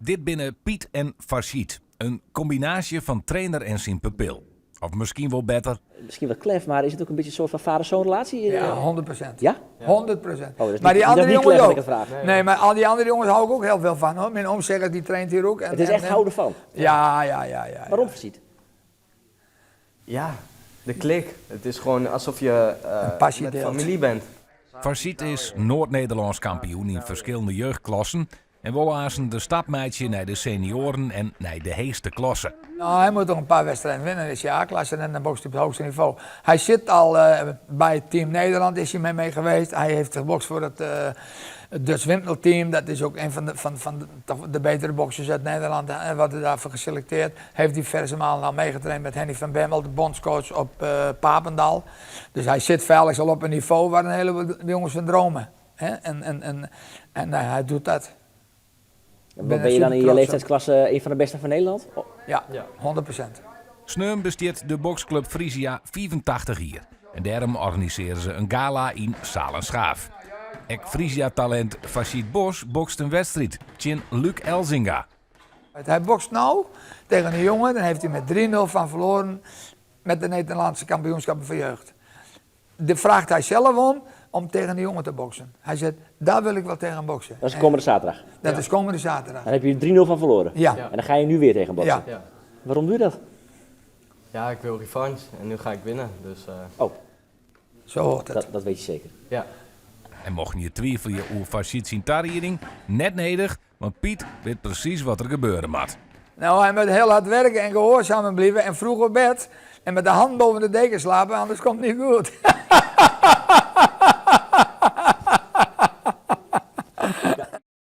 Dit binnen Piet en Farshid. Een combinatie van trainer en zijn pupil. Of misschien wel beter. Misschien wat klef, maar is het ook een beetje een soort van vader-zoon relatie? Ja, 100%. Ja? 100%. Oh, dat is Maar die andere niet jongens klef, ook. dat ik het vraag. Nee, maar al die andere jongens hou ik ook heel veel van hoor. Mijn oom zegt, die traint hier ook. En, Het is echt houden van. Ja. Waarom Farshid? Ja, de klik. Het is gewoon alsof je passie met deelt. familie bent. Farshid is Noord-Nederlands kampioen in verschillende jeugdklassen. En wil aan de stapmeidje naar de senioren en naar de heeste klasse. Nou, hij moet nog een paar wedstrijden winnen in de CA-klasse en dan bokst hij op het hoogste niveau. Hij zit al bij Team Nederland, is hij mee geweest. Hij heeft gebokst voor het Dutch Wintelteam. Dat is ook een van de betere boxers uit Nederland. En wat er daarvoor geselecteerd. Heeft diverse malen al meegetraind met Henny van Bemmel, de bondscoach op Papendal. Dus hij zit veilig al op een niveau waar een heleboel jongens van dromen. Hè? En hij doet dat. Ben je dan in je leeftijdsklasse een van de beste van Nederland? Oh. Ja, Ja. 100%. Sneum besteedt de boxclub Frisia 84 hier. En daarom organiseren ze een gala in Salenschaaf. Frisia-talent Farshid Bos bokst een wedstrijd tegen Luc Elzinga. Hij bokst nou tegen een jongen, dan heeft hij met 3-0 van verloren met de Nederlandse kampioenschappen voor jeugd. De vraagt hij zelf om tegen die jongen te boksen. Hij zegt, daar wil ik wel tegen boksen. Dat is komende zaterdag. Dat is komende zaterdag. Dan heb je 3-0 van verloren. Ja. En dan ga je nu weer tegen boksen. Ja. Ja. Waarom doe je dat? Ja, ik wil revanche en nu ga ik winnen. Dus Oh, Zo hoort het. dat weet je zeker. ja. En mocht je twijfelen over Farshid zijn tarriering, net nedig, want Piet weet precies wat er gebeuren moet. Nou, hij moet heel hard werken en gehoorzaam blijven en vroeg op bed. En met de hand boven de deken slapen, anders komt het niet goed.